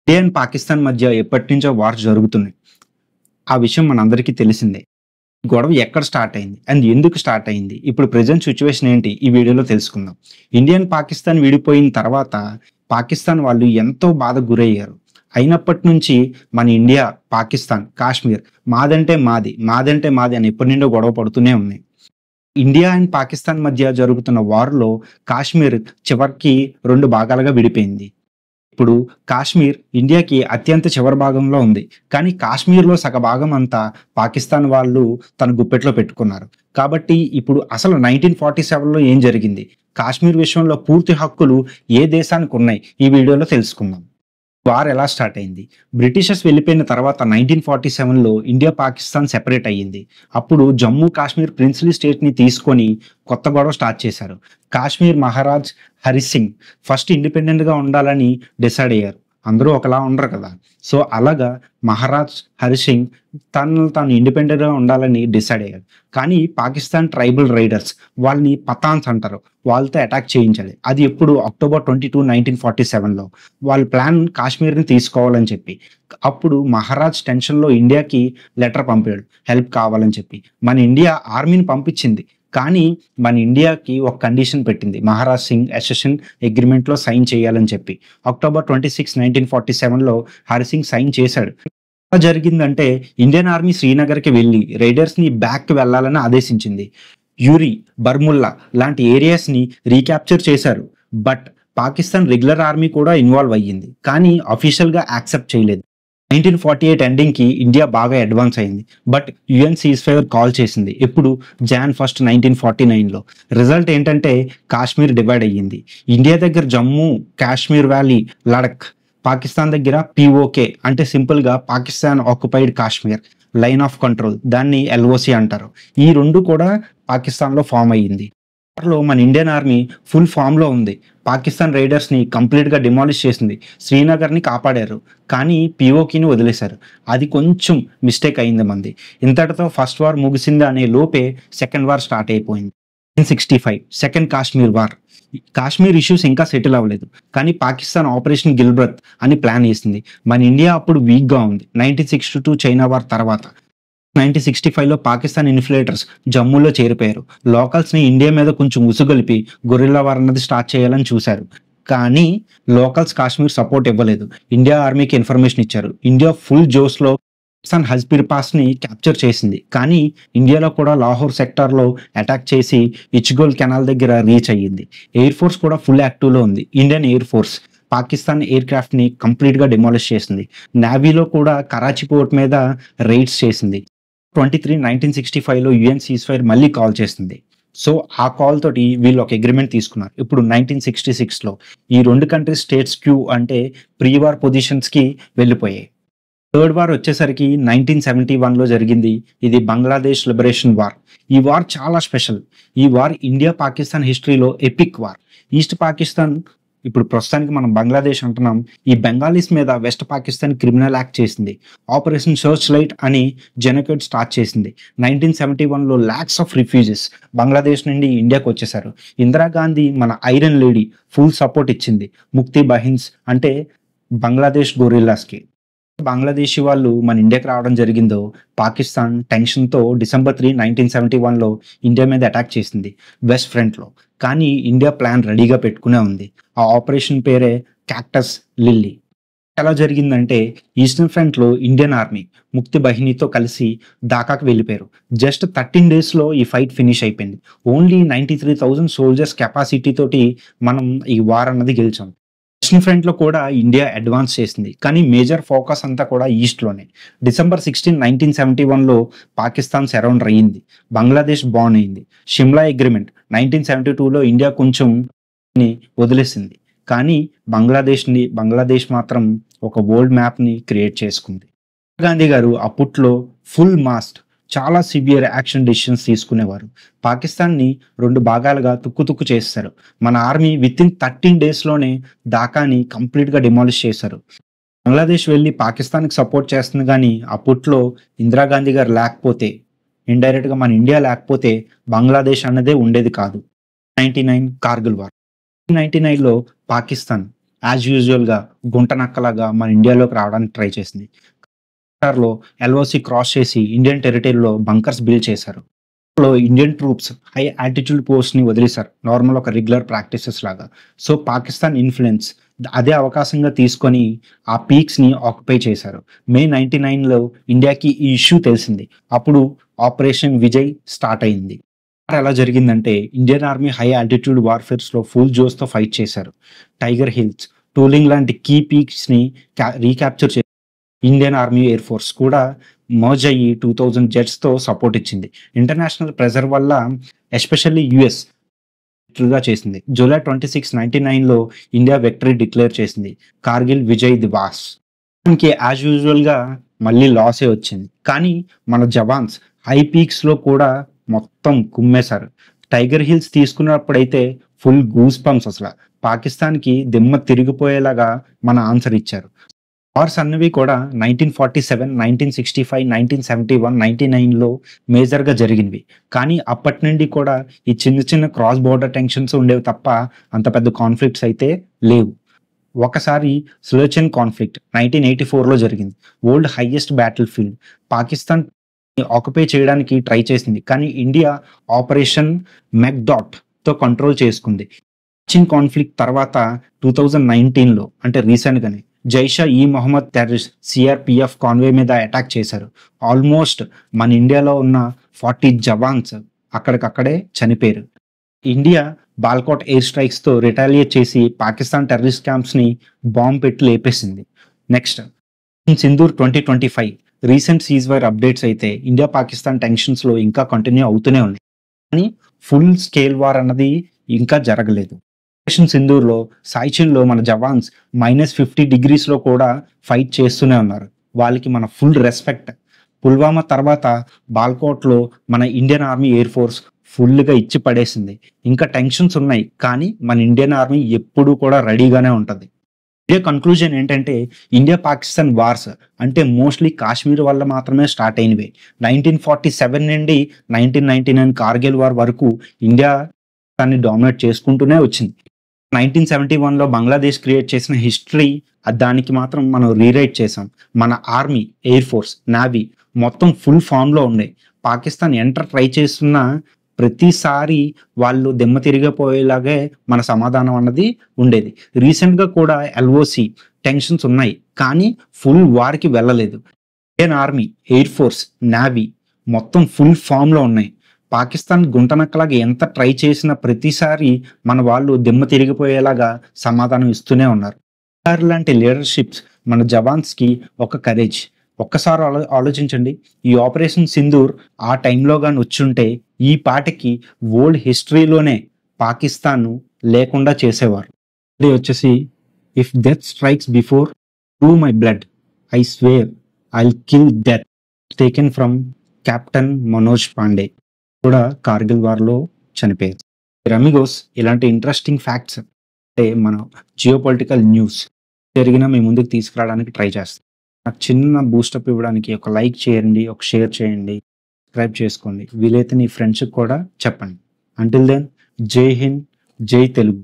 India and Pakistan మధ్య ఎప్పటినుంచో wars జరుగుతున్నాయి. ఆ విషయం మనందరికీ తెలిసిందే. గొడవ ఎక్కడ స్టార్ట్ అయింది? అండ్ ఎందుకు స్టార్ట్ అయింది? ఇప్పుడు ప్రెజెంట్ సిట్యుయేషన్ ఏంటి? ఈ వీడియోలో తెలుసుకుందాం. ఇండియా అండ్ పాకిస్తాన్ విడిపోయిన తర్వాత పాకిస్తాన్ వాళ్ళు ఎంతో బాధకు గురయ్యారు. అయినప్పటి నుంచి మన ఇండియా, పాకిస్తాన్, కాశ్మీర్ మాదంటే మాది, మాదంటే మాది అని ఎప్పటినుండో గొడవ పడుతూనే ఉన్నాయి. ఇండియా అండ్ పాకిస్తాన్ మధ్య జరుగుతున్న వార్‌లో కాశ్మీర్ చివరికి 2 భాగాలుగా విడిపోయింది. ఇప్పుడు కాశ్మీర్ ఇండియాకి అత్యంత చివరి భాగంలో ఉంది. కానీ కాశ్మీర్‌లో సగ భాగం అంతా పాకిస్తాన్ వాళ్ళు తన గుప్పెట్లో పెట్టుకున్నారు. కాబట్టి ఇప్పుడు అసలు 1947లో ఏం జరిగింది? కాశ్మీర్ విషయంలో పూర్తి హక్కులు ఏ దేశానికున్నాయి? ఈ వీడియోలో తెలుసుకుందాం. వార్ ఎలా స్టార్ట్ అయింది? బ్రిటిషర్స్ వెళ్ళిపోయిన తర్వాత 1947లో ఇండియా, పాకిస్తాన్ సెపరేట్ అయ్యింది. అప్పుడు జమ్మూ కాశ్మీర్ ప్రిన్స్లీ స్టేట్‌ని తీసుకొని కొత్త గొడవ స్టార్ట్ చేశారు. కాశ్మీర్ మహారాజ్ హరి సింగ్ ఫస్ట్ ఇండిపెండెంట్‌గా ఉండాలని డిసైడ్ అయ్యారు. అందరూ ఒకలా ఉండరు కదా! సో, అలాగా మహారాజ్ హరి సింగ్ తనను తాను ఇండిపెండెంట్‌గా ఉండాలని డిసైడ్ అయ్యారు. కానీ పాకిస్తాన్ ట్రైబల్ రైడర్స్ వాళ్ళని పఠాన్స్ అంటారు. వాళ్ళతో అటాక్ చేయించాలి. అది ఎప్పుడు అక్టోబర్ 22, 1947లో. వాళ్ళ ప్లాన్ కాశ్మీర్‌ని తీసుకోవాలని చెప్పి. అప్పుడు మహారాజ్ టెన్షన్‌లో ఇండియాకి లెటర్ పంపాడు. హెల్ప్ కావాలని చెప్పి. మన ఇండియా ఆర్మీని పంపించింది. కానీ మన ఇండియాకి ఒక కండిషన్ పెట్టింది. మహారాజ్ సింగ్ అసెషన్ అగ్రీమెంట్‌లో సైన్ చేయాలని చెప్పి. అక్టోబర్ 26, 1947లో హరి సింగ్ సైన్ చేశాడు. ఎలా జరిగిందంటే ఇండియన్ ఆర్మీ శ్రీనగర్‌కి వెళ్లి రైడర్స్‌ని బ్యాక్‌కి వెళ్ళాలని ఆదేశించింది. యూరి, బర్ముల్లా లాంటి ఏరియాస్‌ని రీక్యాప్చర్ చేశారు. బట్ పాకిస్తాన్ రెగ్యులర్ ఆర్మీ కూడా ఇన్వాల్వ్ అయ్యింది. కానీ అఫీషియల్‌గా యాక్సెప్ట్ చేయలేదు. 1948 ఎండింగ్‌కి ఇండియా బాగా అడ్వాన్స్ అయింది. బట్ యూఎన్ సీజ్‌ఫైర్ కాల్ చేసింది. ఎప్పుడు? జాన్ 1, 1949లో. రిజల్ట్ ఏంటంటే కాశ్మీర్ డివైడ్ అయ్యింది. ఇండియా దగ్గర జమ్మూ, కాశ్మీర్ వ్యాలీ, లడఖ్. పాకిస్తాన్ దగ్గర పీఓకే అంటే సింపుల్‌గా Pakistan occupied Kashmir line of control దాన్ని ఎల్ఓసి అంటారు. ఈ 2 కూడా పాకిస్తాన్‌లో ఫార్మ్ అయ్యింది. వార్‌లో మన ఇండియన్ ఆర్మీ ఫుల్ ఫామ్‌లో ఉంది. పాకిస్తాన్ రైడర్స్‌ని కంప్లీట్‌గా డిమాలిష్ చేసింది. శ్రీనగర్‌ని కాపాడారు. కానీ పీఓకేని వదిలేశారు. అది కొంచెం మిస్టేక్ అయింది మనది. ఇంతటితో ఫస్ట్ వార్ ముగిసింది అనే లోపే సెకండ్ వార్ స్టార్ట్ అయిపోయింది. 1965 second Kashmir war. Kashmir issues ఇంకా సెటిల్ అవ్వలేదు. కానీ పాకిస్తాన్ ఆపరేషన్ గిల్బ్రత్ అని ప్లాన్ ఏసింది. మన ఇండియా అప్పుడు వీక్‌గా ఉంది. 1962 చైనా వార్ తర్వాత. 1965లో పాకిస్తాన్ ఇన్ఫిల్ట్రేటర్స్ జమ్మూలో చేరిపోయారు. లోకల్స్‌ని ఇండియా మీద కొంచెం ఉసుగొలిపి గొరిల్లా వార్ అన్నది స్టార్ట్ చేయాలని చూశారు. కానీ లోకల్స్ కాశ్మీర్ సపోర్ట్ ఇవ్వలేదు. ఇండియా ఆర్మీకి ఇన్ఫర్మేషన్ ఇచ్చారు. ఇండియా ఫుల్ జోష్‌లో పాకిస్తాన్ హజ్పీర్ పాస్‌ని క్యాప్చర్ చేసింది. కానీ ఇండియాలో కూడా లాహోర్ సెక్టార్‌లో అటాక్ చేసి ఇచ్గోల్ కెనాల్ దగ్గర రీచ్ అయ్యింది. ఎయిర్ ఫోర్స్ కూడా ఫుల్ యాక్టివ్‌లో ఉంది. Indian air force Pakistan air క్రాఫ్ట్‌ని కంప్లీట్‌గా డిమాలిష్ చేసింది. నేవీలో కూడా కరాచీ పోర్ట్ మీద రైడ్స్ చేసింది. 23, 1965లో యూఎన్ సీజ్‌ఫైర్ మళ్ళీ కాల్ చేసింది. సో, ఆ కాల్ తోటి వీళ్ళు ఒక అగ్రీమెంట్ తీసుకున్నారు. ఇప్పుడు 1966లో ఈ 2 కంట్రీస్ స్టేట్స్ క్యూ అంటే ప్రీ వార్ పొజిషన్స్‌కి వెళ్ళిపోయాయి. థర్డ్ వార్ వచ్చేసరికి 1971లో జరిగింది. ఇది బంగ్లాదేశ్ లిబరేషన్ వార్. ఈ వార్ చాలా స్పెషల్. ఈ వార్ ఇండియా, పాకిస్తాన్ హిస్టరీలో ఎపిక్ వార్. ఈస్ట్ పాకిస్తాన్ ఇప్పుడు ప్రస్తుతానికి మనం బంగ్లాదేశ్ అంటున్నాం. ఈ బెంగాలీస్ మీద వెస్ట్ పాకిస్తాన్ క్రిమినల్ యాక్ట్ చేసింది. ఆపరేషన్ సర్చ్ లైట్ అని జెనోసైడ్ స్టార్ట్ చేసింది. 1971లో లాక్స్ ఆఫ్ రిఫ్యూజీస్ బంగ్లాదేశ్ నుండి ఇండియాకి వచ్చేసారు. ఇందిరాగాంధీ మన ఐరన్ లేడీ ఫుల్ సపోర్ట్ ఇచ్చింది. ముక్తి బహిన్స్ అంటే బంగ్లాదేశ్ గొరిల్లాస్‌కి. బంగ్లాదేశీ వాళ్ళు మన ఇండియాకి రావడం జరిగిందో పాకిస్తాన్ టెన్షన్‌తో డిసెంబర్ 3, 1971లో ఇండియా మీద అటాక్ చేసింది వెస్ట్ ఫ్రంట్‌లో. కానీ ఇండియా ప్లాన్ రెడీగా పెట్టుకునే ఉంది. ఆ ఆపరేషన్ పేరే క్యాక్టస్ లిల్లీ. ఎలా జరిగిందంటే ఈస్టర్న్ ఫ్రంట్‌లో ఇండియన్ ఆర్మీ ముక్తి బహినీతో కలిసి ఢాకాకి వెళ్ళిపోయారు. జస్ట్ 13 డేస్‌లో ఈ ఫైట్ ఫినిష్ అయిపోయింది. ఓన్లీ 93,000 సోల్జర్స్ కెపాసిటీ తోటి మనం ఈ వార్ అన్నది గెలిచాం. వెస్టర్న్ ఫ్రంట్‌లో కూడా ఇండియా అడ్వాన్స్ చేసింది. కానీ మేజర్ ఫోకస్ అంతా కూడా ఈస్ట్‌లోనే. డిసెంబర్ 16, 1971లో పాకిస్తాన్ సరౌండర్ అయ్యింది. బంగ్లాదేశ్ బాన్ అయింది. షిమ్లా అగ్రీమెంట్ 1972లో ఇండియా కొంచెం వదిలేసింది. కానీ బంగ్లాదేశ్ మాత్రం ఒక వరల్డ్ మ్యాప్‌ని క్రియేట్ చేసుకుంది. గాంధీ గారు అప్పట్లో ఫుల్ మాస్ట్ చాలా సివియర్ యాక్షన్ డెసిషన్స్ తీసుకునేవారు. పాకిస్తాన్‌ని 2 భాగాలుగా తుక్కు చేసేశారు. మన ఆర్మీ వితిన్ 13 డేస్‌లోనే ఢాకాని కంప్లీట్‌గా డిమాలిష్ చేశారు. బంగ్లాదేశ్ వెళ్లి పాకిస్తాన్‌కి సపోర్ట్ చేస్తుంది గానీ అప్పట్లో ఇందిరాగాంధీ గారు లేకపోతే ఇండైరెక్ట్‌గా మన ఇండియా లేకపోతే బంగ్లాదేశ్ అన్నదే ఉండేది కాదు. 99 కార్గిల్ వార్. 1999లో పాకిస్తాన్ యాజ్ యూజువల్గా గుంట నక్కలాగా మన ఇండియాలోకి రావడానికి ట్రై చేసింది. లో ఎల్ఓసి క్రాస్ చేసి ఇండియన్ టెరిటరీలో బంకర్స్ బిల్డ్ చేశారు. లో Indian troops high altitude post ని వదిలేశారు, నార్మల్ ఒక రెగ్యులర్ ప్రాక్టీసెస్ లాగా. సో పాకిస్తాన్ ఇన్ఫ్లుయెన్స్ అదే అవకాశంగా తీసుకొని ఆ పీక్స్ ని ఆక్యుపై చేశారు. మే 99లో ఇండియాకి ఈ ఇష్యూ తెలిసింది. అప్పుడు ఆపరేషన్ విజయ్ స్టార్ట్ అయింది. ఎలా జరిగిందంటే Indian army high altitude warfares లో ఫుల్ జోస్ తో ఫైట్ చేశారు. టైగర్ హిల్స్, టూలింగ్ లాంటి కీ పీక్స్ ని రీక్యాప్చర్ చేశారు. ఇండియన్ ఆర్మీ ఎయిర్ ఫోర్స్ కూడా మర్జ్ అయ్యి 2000 జెట్స్ తో సపోర్ట్ ఇచ్చింది. ఇంటర్నేషనల్ ప్రెజర్ వల్ల ఎస్పెషల్లీ యుఎస్ గా చేసింది. జూలై 26, 1999లో ఇండియా విక్టరీ డిక్లేర్ చేసింది. కార్గిల్ విజయ్ దివాస్. మనకి యాజ్ యూజువల్ గా మళ్ళీ లాసే వచ్చింది. కానీ మన జవాన్స్ హై పీక్స్ లో కూడా మొత్తం కుమ్మేశారు. టైగర్ హిల్స్ తీసుకున్నప్పుడైతే ఫుల్ గూస్ పంప్స్. అసలు పాకిస్తాన్ కి దిమ్మ తిరిగిపోయేలాగా మన ఆన్సర్ ఇచ్చారు. వార్స్ అన్నవి కూడా 1947, 1965, 1971, 1999లో మేజర్గా జరిగినవి. కానీ అప్పటి నుండి కూడా ఈ చిన్న చిన్న క్రాస్ బోర్డర్ టెన్షన్స్ ఉండేవి తప్ప అంత పెద్ద కాన్ఫ్లిక్ట్స్ అయితే లేవు. ఒకసారి సిలోచిన్ కాన్ఫ్లిక్ట్ 1984లో జరిగింది. World highest battle field. Pakistan occupy చేయడానికి ట్రై చేసింది, కానీ ఇండియా ఆపరేషన్ మెక్డాట్ తో కంట్రోల్ చేసుకుంది. సిలోచిన్ కాన్ఫ్లిక్ట్ తర్వాత 2019లో అంటే రీసెంట్గానే Jaish e Mohammed terrorist CRPF convoy మీద అటాక్ చేశారు. ఆల్మోస్ట్ మన ఇండియాలో ఉన్న 40 జవాన్స్ అక్కడికక్కడే చనిపోయారు. ఇండియా బాల్కోట్ ఎయిర్ స్ట్రైక్స్ తో రిటాలియేట్ చేసి పాకిస్తాన్ టెర్రరిస్ట్ క్యాంప్స్ ని బాంబ్ పెట్టి లేపేసింది. Next Sindoor 2025 recent ceasefire updates అయితే ఇండియా పాకిస్తాన్ టెన్షన్స్ లో ఇంకా కంటిన్యూ అవుతూనే ఉన్నాయి. కానీ ఫుల్ స్కేల్ వార్ అన్నది ఇంకా జరగలేదు. ఆపరేషన్ సింధూర్లో సాయిచిన్లో మన జవాన్స్ -50 degreesలో కూడా ఫైట్ చేస్తూనే ఉన్నారు. వాళ్ళకి మన ఫుల్ రెస్పెక్ట్. పుల్వామా తర్వాత బాల్కోట్లో మన ఇండియన్ ఆర్మీ ఎయిర్ ఫోర్స్ ఫుల్గా ఇచ్చి పడేసింది. ఇంకా టెన్షన్స్ ఉన్నాయి, కానీ మన ఇండియన్ ఆర్మీ ఎప్పుడూ కూడా రెడీగానే ఉంటుంది. ఇదే కన్క్లూజన్ ఏంటంటే ఇండియా పాకిస్తాన్ వార్స్ అంటే మోస్ట్లీ కాశ్మీర్ వల్ల మాత్రమే స్టార్ట్ అయినవి. 1947 నుండి 1999 కార్గిల్ వార్ వరకు ఇండియా దాన్ని డామినేట్ చేసుకుంటూనే వచ్చింది. 1971లో బంగ్లాదేశ్ క్రియేట్ చేసిన హిస్టరీ దానికి మాత్రం మనం రీరైట్ చేసాం. మన ఆర్మీ, ఎయిర్ ఫోర్స్, నావీ మొత్తం ఫుల్ ఫామ్లో ఉన్నాయి. పాకిస్తాన్ ఎంటర్ ట్రై చేస్తున్న ప్రతిసారి వాళ్ళు దెమ్మ తిరిగిపోయేలాగే మన సమాధానం అన్నది ఉండేది. రీసెంట్గా కూడా ఎల్ఓసి టెన్షన్స్ ఉన్నాయి, కానీ ఫుల్ వార్కి వెళ్ళలేదు. Indian army, air force, navy మొత్తం ఫుల్ ఫామ్లో ఉన్నాయి. పాకిస్తాన్ గుంటనక్కలాగా ఎంత ట్రై చేసిన ప్రతిసారి మన వాళ్ళు దిమ్మ తిరిగిపోయేలాగా సమాధానం ఇస్తూనే ఉన్నారు. లాంటి లీడర్షిప్స్ మన జవాన్స్కి ఒక కరేజ్. ఒక్కసారి ఆలోచించండి, ఈ ఆపరేషన్ సింధూర్ ఆ టైంలో కానీ వచ్చుంటే ఈ పాటికి వరల్డ్ హిస్టరీలోనే పాకిస్తాన్ లేకుండా చేసేవారు. ఇది వచ్చేసి if death strikes before to my blood I swear I'll kill death. Taken from captain Manoj Pandey, కూడా కార్గిల్ వార్లో చనిపోయారు. రమిగోస్ ఇలాంటి ఇంట్రెస్టింగ్ ఫ్యాక్ట్స్ అంటే మన జియోపొలిటికల్ న్యూస్ జరిగినా మీ ముందుకు తీసుకురావడానికి ట్రై చేస్తాం. నాకు చిన్న బూస్టప్ ఇవ్వడానికి ఒక లైక్ చేయండి, ఒక షేర్ చేయండి, సబ్స్క్రైబ్ చేసుకోండి. వీలైతే నీ ఫ్రెండ్స్కి కూడా చెప్పండి. అంటిల్ దెన్, జై హింద్, జై తెలుగు.